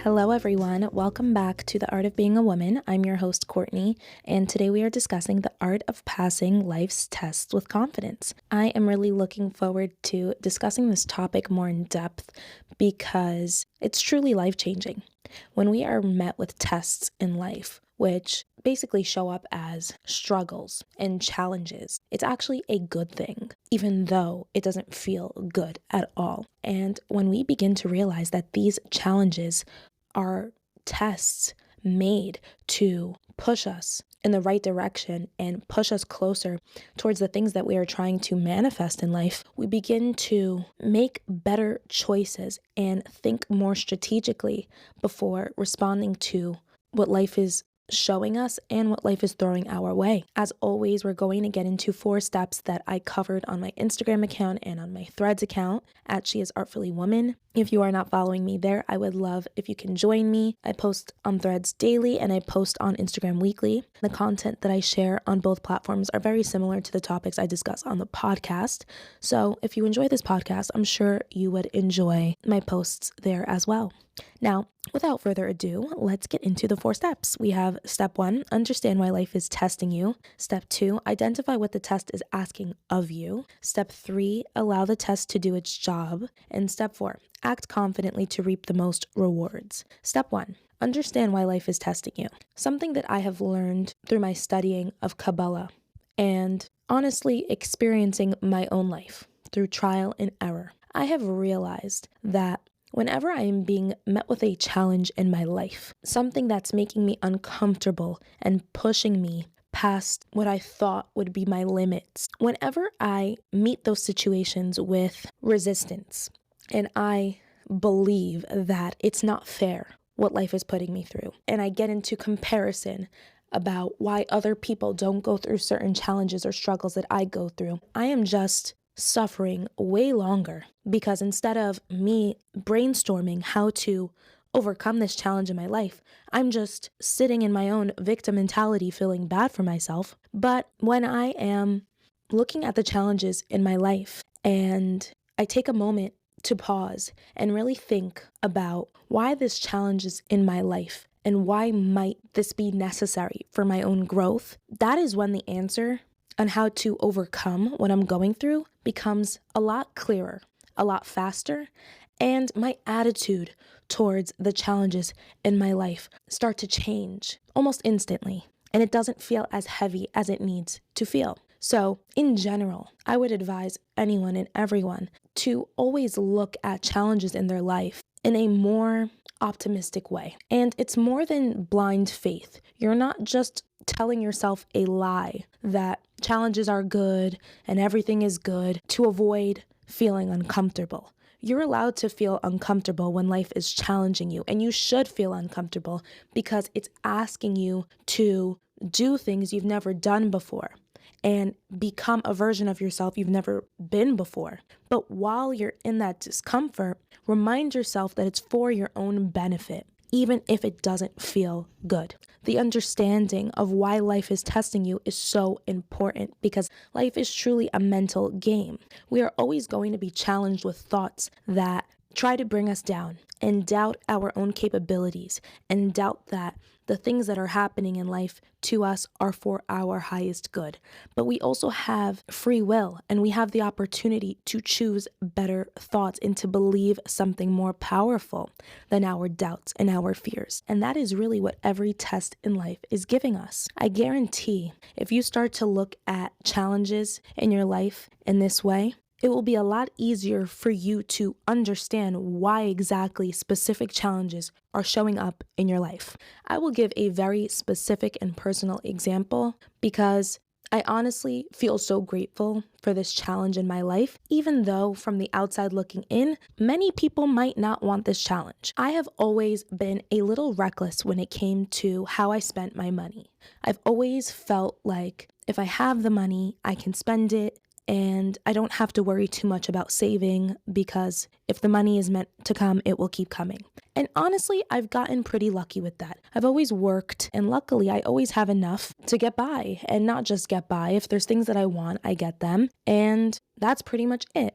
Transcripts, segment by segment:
Hello, everyone. Welcome back to The Art of Being a Woman. I'm your host, Courtney, and today we are discussing the art of passing life's tests with confidence. I am really looking forward to discussing this topic more in depth because it's truly life-changing. When we are met with tests in life, which basically show up as struggles and challenges, it's actually a good thing, even though it doesn't feel good at all. And when we begin to realize that these challenges are tests made to push us in the right direction and push us closer towards the things that we are trying to manifest in life, we begin to make better choices and think more strategically before responding to what life is showing us and what life is throwing our way. As always, we're going to get into 4 steps that I covered on my Instagram account and on my Threads account at She Is Artfully Woman. If you are not following me there, I would love if you can join me. I post on Threads daily and I post on Instagram weekly. The content that I share on both platforms are very similar to the topics I discuss on the podcast. So if you enjoy this podcast, I'm sure you would enjoy my posts there as well. Now, without further ado, let's get into the 4 steps. We have step 1, understand why life is testing you. Step 2, identify what the test is asking of you. Step 3, allow the test to do its job. And step 4, act confidently to reap the most rewards. Step 1, understand why life is testing you. Something that I have learned through my studying of Kabbalah and honestly experiencing my own life through trial and error. I have realized that whenever I am being met with a challenge in my life, something that's making me uncomfortable and pushing me past what I thought would be my limits, whenever I meet those situations with resistance and I believe that it's not fair what life is putting me through, and I get into comparison about why other people don't go through certain challenges or struggles that I go through, I am just suffering way longer because instead of me brainstorming how to overcome this challenge in my life, I'm just sitting in my own victim mentality feeling bad for myself. But when I am looking at the challenges in my life and I take a moment to pause and really think about why this challenge is in my life and why might this be necessary for my own growth, that is when the answer on how to overcome what I'm going through becomes a lot clearer, a lot faster, and my attitude towards the challenges in my life start to change almost instantly, and it doesn't feel as heavy as it needs to feel. So in general, I would advise anyone and everyone to always look at challenges in their life in a more optimistic way. And it's more than blind faith. You're not just telling yourself a lie that challenges are good and everything is good to avoid feeling uncomfortable. You're allowed to feel uncomfortable when life is challenging you, and you should feel uncomfortable because it's asking you to do things you've never done before and become a version of yourself you've never been before. But while you're in that discomfort, remind yourself that it's for your own benefit, even if it doesn't feel good. The understanding of why life is testing you is so important because life is truly a mental game. We are always going to be challenged with thoughts that try to bring us down and doubt our own capabilities and doubt that the things that are happening in life to us are for our highest good. But we also have free will and we have the opportunity to choose better thoughts and to believe something more powerful than our doubts and our fears. And that is really what every test in life is giving us. I guarantee if you start to look at challenges in your life in this way, it will be a lot easier for you to understand why exactly specific challenges are showing up in your life. I will give a very specific and personal example because I honestly feel so grateful for this challenge in my life, even though from the outside looking in, many people might not want this challenge. I have always been a little reckless when it came to how I spent my money. I've always felt like if I have the money, I can spend it, and I don't have to worry too much about saving because if the money is meant to come, it will keep coming. And honestly, I've gotten pretty lucky with that. I've always worked, and luckily I always have enough to get by, and not just get by. If there's things that I want, I get them, and that's pretty much it.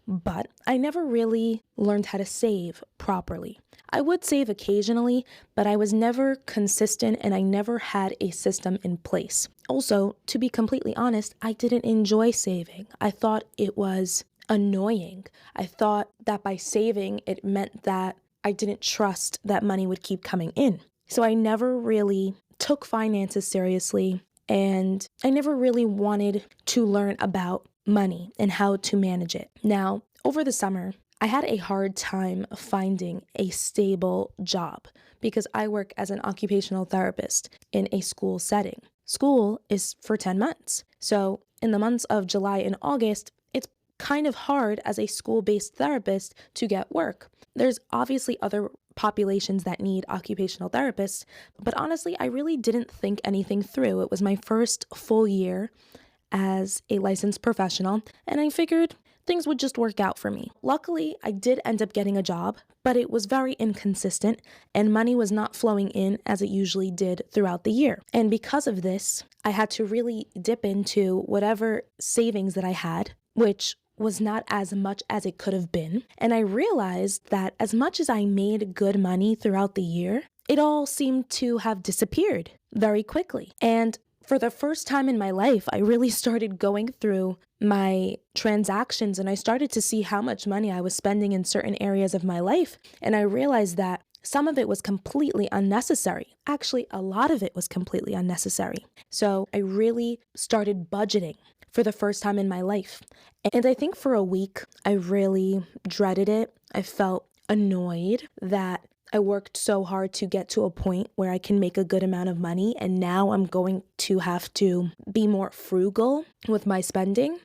But I never really learned how to save properly. I would save occasionally, but I was never consistent and I never had a system in place. Also, to be completely honest, I didn't enjoy saving. I thought it was annoying. I thought that by saving, it meant that I didn't trust that money would keep coming in. So I never really took finances seriously, and I never really wanted to learn about money and how to manage it. Now, over the summer, I had a hard time finding a stable job because I work as an occupational therapist in a school setting. School is for 10 months. So in the months of July and August, it's kind of hard as a school-based therapist to get work. There's obviously other populations that need occupational therapists, but honestly, I really didn't think anything through. It was my first full year as a licensed professional, and I figured things would just work out for me. Luckily, I did end up getting a job, but it was very inconsistent and money was not flowing in as it usually did throughout the year. And because of this, I had to really dip into whatever savings that I had, which was not as much as it could have been. And I realized that as much as I made good money throughout the year, it all seemed to have disappeared very quickly. And for the first time in my life, I really started going through my transactions and I started to see how much money I was spending in certain areas of my life. And I realized that some of it was completely unnecessary. Actually, a lot of it was completely unnecessary. So I really started budgeting for the first time in my life. And I think for a week, I really dreaded it. I felt annoyed that I worked so hard to get to a point where I can make a good amount of money, and now I'm going to have to be more frugal with my spending.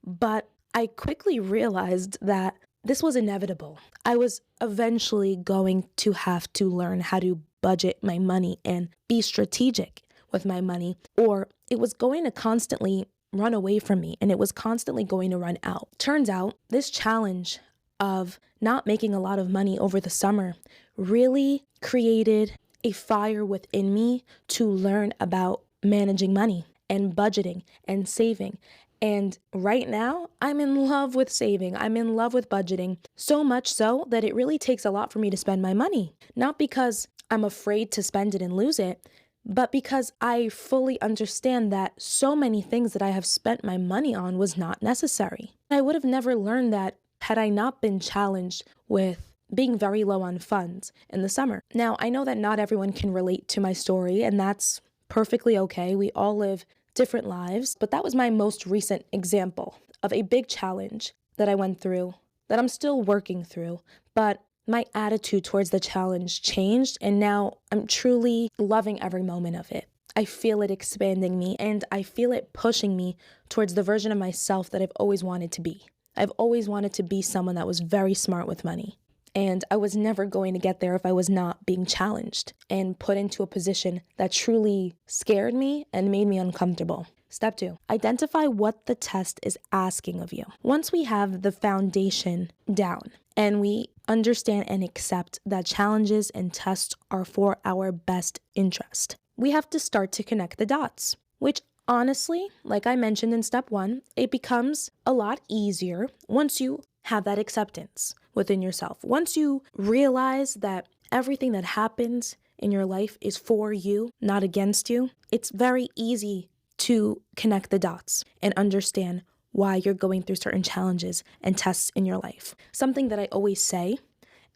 But I quickly realized that this was inevitable. I was eventually going to have to learn how to budget my money and be strategic with my money, or it was going to constantly run away from me and it was constantly going to run out. Turns out this challenge of not making a lot of money over the summer really created a fire within me to learn about managing money and budgeting and saving. And right now, I'm in love with saving. I'm in love with budgeting, so much so that it really takes a lot for me to spend my money. Not because I'm afraid to spend it and lose it, but because I fully understand that so many things that I have spent my money on was not necessary. I would have never learned that had I not been challenged with being very low on funds in the summer. Now, I know that not everyone can relate to my story, and that's perfectly okay. We all live different lives, but that was my most recent example of a big challenge that I went through, that I'm still working through, but my attitude towards the challenge changed, and now I'm truly loving every moment of it. I feel it expanding me, and I feel it pushing me towards the version of myself that I've always wanted to be. I've always wanted to be someone that was very smart with money. And I was never going to get there if I was not being challenged and put into a position that truly scared me and made me uncomfortable. Step 2, identify what the test is asking of you. Once we have the foundation down and we understand and accept that challenges and tests are for our best interest, we have to start to connect the dots, which honestly, like I mentioned in step 1, it becomes a lot easier once you have that acceptance within yourself. Once you realize that everything that happens in your life is for you, not against you, it's very easy to connect the dots and understand why you're going through certain challenges and tests in your life. Something that I always say,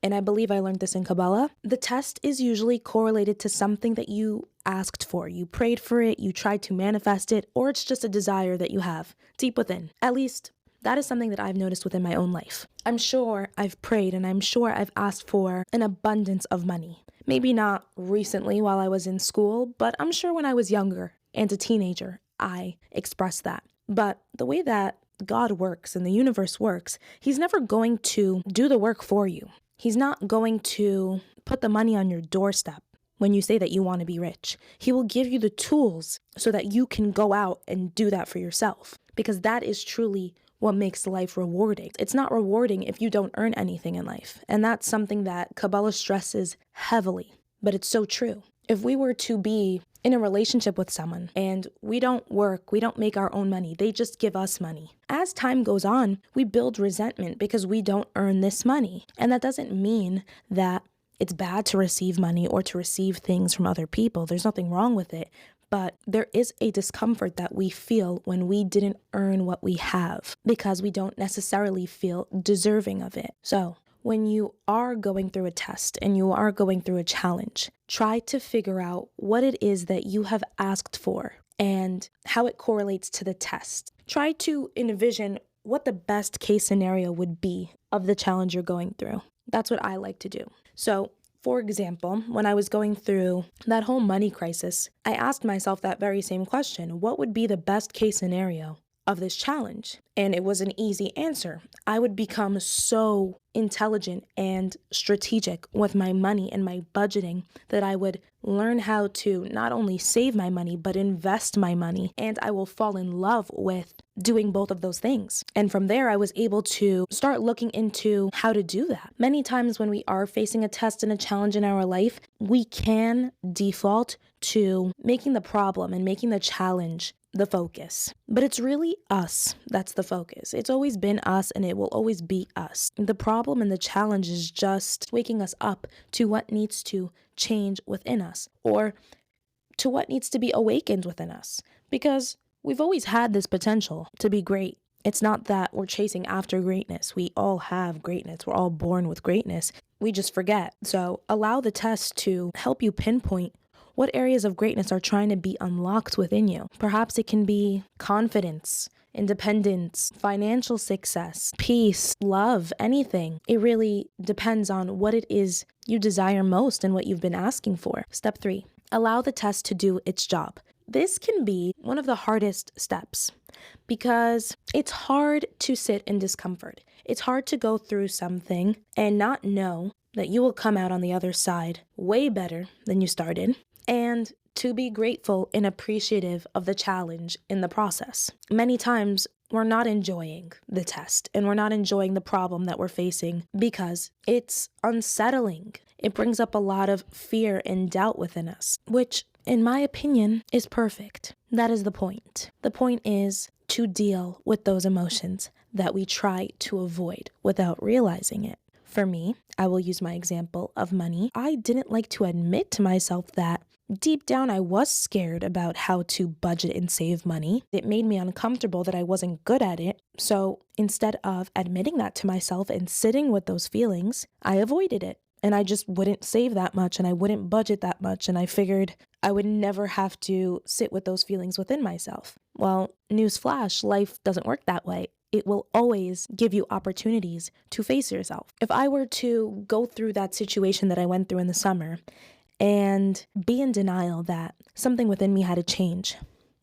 and I believe I learned this in Kabbalah, the test is usually correlated to something that you asked for. You prayed for it, you tried to manifest it, or it's just a desire that you have deep within. At least that is something that I've noticed within my own life. I'm sure I've prayed and I'm sure I've asked for an abundance of money. Maybe not recently while I was in school, but I'm sure when I was younger and a teenager, I expressed that. But the way that God works and the universe works, He's never going to do the work for you. He's not going to put the money on your doorstep when you say that you want to be rich. He will give you the tools so that you can go out and do that for yourself, because that is truly what makes life rewarding. It's not rewarding if you don't earn anything in life. And that's something that Kabbalah stresses heavily, but it's so true. If we were to be in a relationship with someone and we don't work, we don't make our own money, they just give us money. As time goes on, we build resentment because we don't earn this money. And that doesn't mean that it's bad to receive money or to receive things from other people. There's nothing wrong with it. But there is a discomfort that we feel when we didn't earn what we have because we don't necessarily feel deserving of it. So when you are going through a test and you are going through a challenge, try to figure out what it is that you have asked for and how it correlates to the test. Try to envision what the best case scenario would be of the challenge you're going through. That's what I like to do. So, for example, when I was going through that whole money crisis, I asked myself that very same question. What would be the best case scenario of this challenge? And it was an easy answer. I would become so intelligent and strategic with my money and my budgeting that I would learn how to not only save my money, but invest my money. And I will fall in love with doing both of those things. And from there, I was able to start looking into how to do that. Many times when we are facing a test and a challenge in our life, we can default to making the problem and making the challenge the focus. But it's really us that's the focus. It's always been us and it will always be us. The problem and the challenge is just waking us up to what needs to change within us or to what needs to be awakened within us. Because we've always had this potential to be great. It's not that we're chasing after greatness. We all have greatness. We're all born with greatness. We just forget. So allow the test to help you pinpoint what areas of greatness are trying to be unlocked within you. Perhaps it can be confidence, independence, financial success, peace, love, anything. It really depends on what it is you desire most and what you've been asking for. Step 3, allow the test to do its job. This can be one of the hardest steps because it's hard to sit in discomfort. It's hard to go through something and not know that you will come out on the other side way better than you started, and to be grateful and appreciative of the challenge in the process. Many times, we're not enjoying the test and we're not enjoying the problem that we're facing because it's unsettling. It brings up a lot of fear and doubt within us, which, in my opinion, is perfect. That is the point. The point is to deal with those emotions that we try to avoid without realizing it. For me, I will use my example of money. I didn't like to admit to myself that deep down I was scared about how to budget and save money. It made me uncomfortable that I wasn't good at it. So instead of admitting that to myself and sitting with those feelings, I avoided it. And I just wouldn't save that much and I wouldn't budget that much. And I figured I would never have to sit with those feelings within myself. Well, newsflash, life doesn't work that way. It will always give you opportunities to face yourself. If I were to go through that situation that I went through in the summer and be in denial that something within me had to change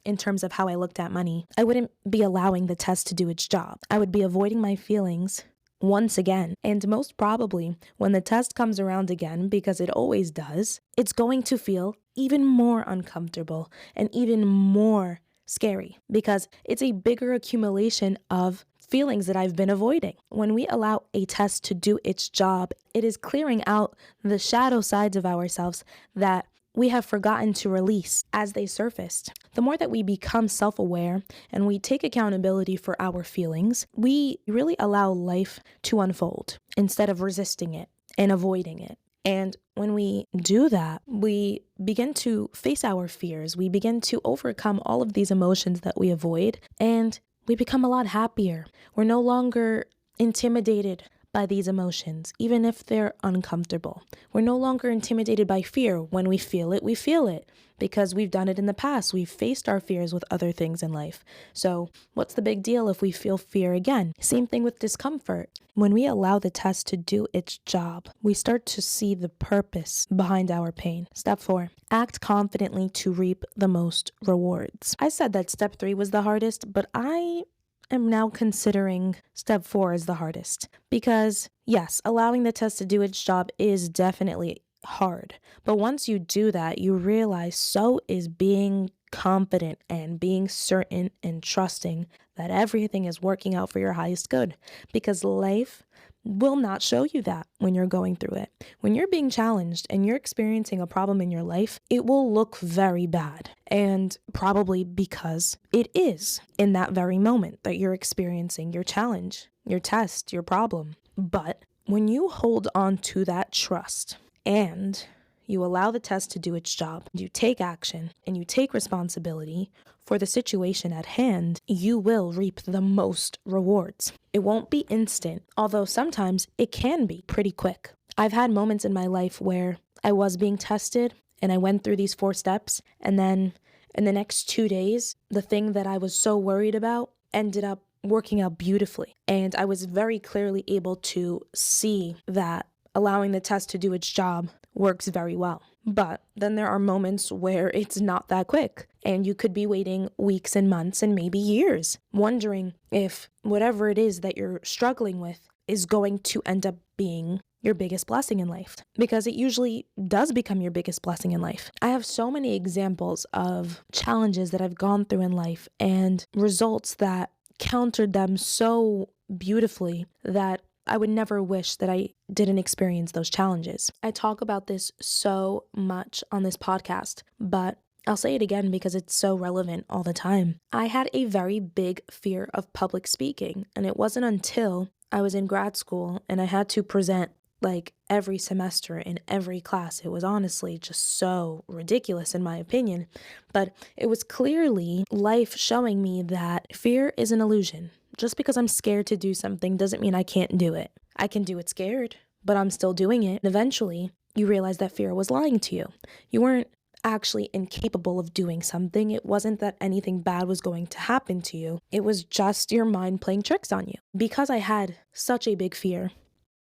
in terms of how I looked at money, I wouldn't be allowing the test to do its job. I would be avoiding my feelings once again. And most probably, when the test comes around again, because it always does, it's going to feel even more uncomfortable and even more scary because it's a bigger accumulation of feelings that I've been avoiding. When we allow a test to do its job, it is clearing out the shadow sides of ourselves that we have forgotten to release as they surfaced. The more that we become self-aware and we take accountability for our feelings, we really allow life to unfold instead of resisting it and avoiding it. And when we do that, we begin to face our fears. We begin to overcome all of these emotions that we avoid, and we become a lot happier. We're no longer intimidated by these emotions, even if they're uncomfortable. We're no longer intimidated by fear. When we feel it because we've done it in the past. We've faced our fears with other things in life. So what's the big deal if we feel fear again? Same thing with discomfort. When we allow the test to do its job, we start to see the purpose behind our pain. Step 4, act confidently to reap the most rewards. I said that step 3 was the hardest, but I am now considering step 4 as the hardest because yes, allowing the test to do its job is definitely hard. But once you do that, you realize so is being confident and being certain and trusting that everything is working out for your highest good, because life will not show you that when you're going through it. When you're being challenged and you're experiencing a problem in your life, it will look very bad. And probably because it is in that very moment that you're experiencing your challenge, your test, your problem. But when you hold on to that trust and you allow the test to do its job, you take action, and you take responsibility for the situation at hand, you will reap the most rewards. It won't be instant, although sometimes it can be pretty quick. I've had moments in my life where I was being tested and I went through these 4 steps, and then in the next 2 days, the thing that I was so worried about ended up working out beautifully. And I was very clearly able to see that allowing the test to do its job works very well. But then there are moments where it's not that quick, and you could be waiting weeks and months and maybe years, wondering if whatever it is that you're struggling with is going to end up being your biggest blessing in life, because it usually does become your biggest blessing in life. I have so many examples of challenges that I've gone through in life and results that countered them so beautifully that I would never wish that I didn't experience those challenges. I talk about this so much on this podcast, but I'll say it again because it's so relevant all the time. I had a very big fear of public speaking, and it wasn't until I was in grad school and I had to present like every semester in every class. It was honestly just so ridiculous in my opinion, but it was clearly life showing me that fear is an illusion. Just because I'm scared to do something doesn't mean I can't do it. I can do it scared, but I'm still doing it. And eventually, you realize that fear was lying to you. You weren't actually incapable of doing something. It wasn't that anything bad was going to happen to you. It was just your mind playing tricks on you. Because I had such a big fear,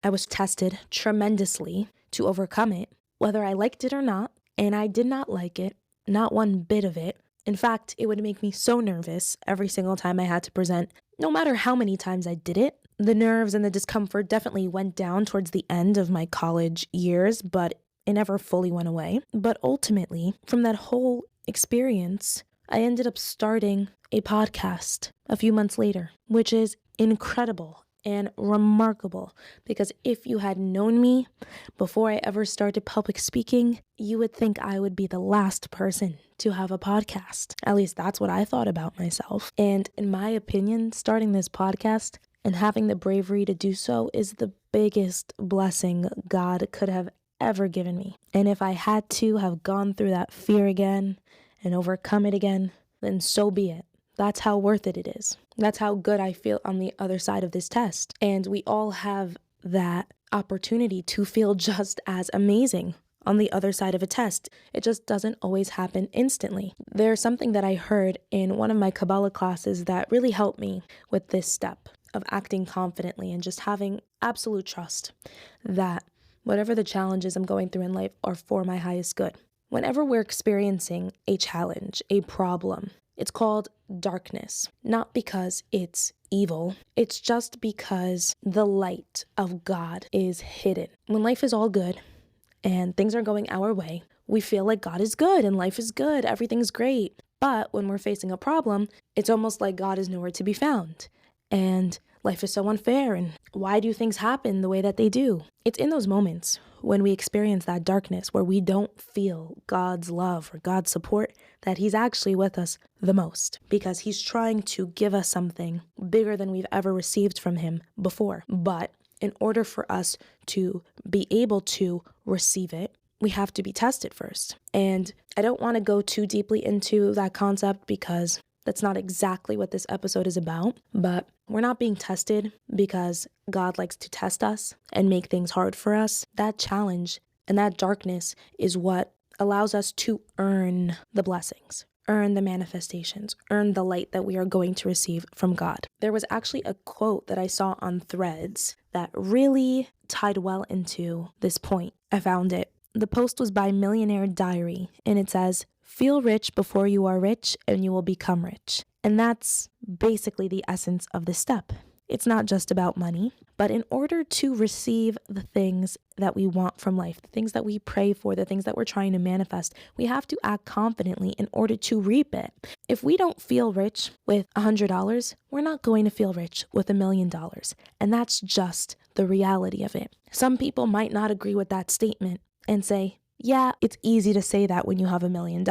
I was tested tremendously to overcome it, whether I liked it or not, and I did not like it, not one bit of it. In fact, it would make me so nervous every single time I had to present. No matter how many times I did it, the nerves and the discomfort definitely went down towards the end of my college years, but it never fully went away. But ultimately, from that whole experience, I ended up starting a podcast a few months later, which is incredible and remarkable, because if you had known me before I ever started public speaking, you would think I would be the last person to have a podcast. At least that's what I thought about myself. And in my opinion, starting this podcast and having the bravery to do so is the biggest blessing God could have ever given me. And if I had to have gone through that fear again and overcome it again, then so be it. That's how worth it is. That's how good I feel on the other side of this test. And we all have that opportunity to feel just as amazing on the other side of a test. It just doesn't always happen instantly. There's something that I heard in one of my Kabbalah classes that really helped me with this step of acting confidently and just having absolute trust that whatever the challenges I'm going through in life are for my highest good. Whenever we're experiencing a challenge, a problem, it's called darkness, not because it's evil. It's just because the light of God is hidden. When life is all good and things are going our way, we feel like God is good and life is good, everything's great. But when we're facing a problem, it's almost like God is nowhere to be found. And life is so unfair, and why do things happen the way that they do? It's in those moments when we experience that darkness where we don't feel God's love or God's support that He's actually with us the most, because He's trying to give us something bigger than we've ever received from Him before. But in order for us to be able to receive it, we have to be tested first. And I don't want to go too deeply into that concept because that's not exactly what this episode is about, but we're not being tested because God likes to test us and make things hard for us. That challenge and that darkness is what allows us to earn the blessings, earn the manifestations, earn the light that we are going to receive from God. There was actually a quote that I saw on Threads that really tied well into this point. I found it. The post was by Millionaire Diary, and it says, "Feel rich before you are rich and you will become rich." And that's basically the essence of this step. It's not just about money, but in order to receive the things that we want from life, the things that we pray for, the things that we're trying to manifest, we have to act confidently in order to reap it. If we don't feel rich with $100, we're not going to feel rich with $1 million. And that's just the reality of it. Some people might not agree with that statement and say, yeah, it's easy to say that when you have $1 million.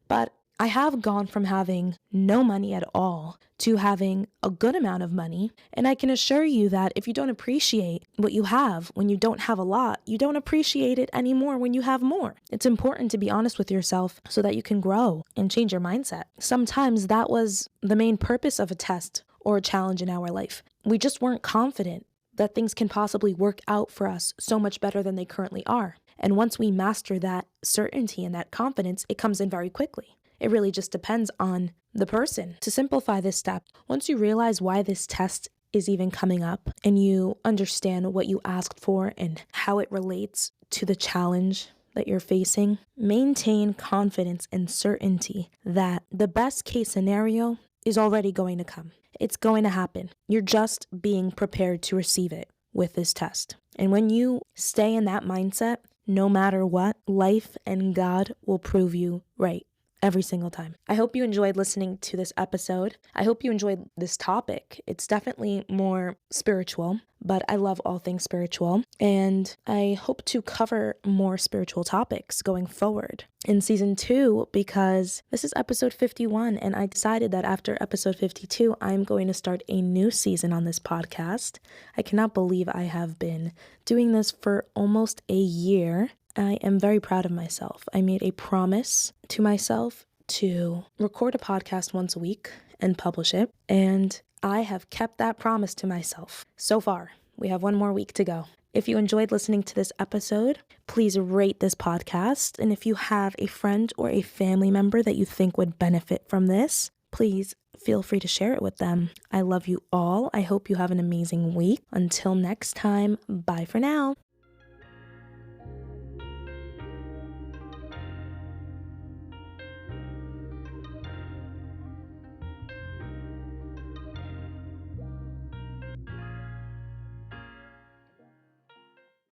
But I have gone from having no money at all to having a good amount of money. And I can assure you that if you don't appreciate what you have when you don't have a lot, you don't appreciate it anymore when you have more. It's important to be honest with yourself so that you can grow and change your mindset. Sometimes that was the main purpose of a test or a challenge in our life. We just weren't confident that things can possibly work out for us so much better than they currently are. And once we master that certainty and that confidence, it comes in very quickly. It really just depends on the person. To simplify this step, once you realize why this test is even coming up and you understand what you asked for and how it relates to the challenge that you're facing, maintain confidence and certainty that the best case scenario is already going to come. It's going to happen. You're just being prepared to receive it with this test. And when you stay in that mindset, no matter what, life and God will prove you right every single time. I hope you enjoyed listening to this episode. I hope you enjoyed this topic. It's definitely more spiritual, but I love all things spiritual. And I hope to cover more spiritual topics going forward in season 2, because this is episode 51. And I decided that after episode 52, I'm going to start a new season on this podcast. I cannot believe I have been doing this for almost a year. I am very proud of myself. I made a promise to myself to record a podcast once a week and publish it, and I have kept that promise to myself. So far, we have one more week to go. If you enjoyed listening to this episode, please rate this podcast, and if you have a friend or a family member that you think would benefit from this, please feel free to share it with them. I love you all. I hope you have an amazing week. Until next time, bye for now.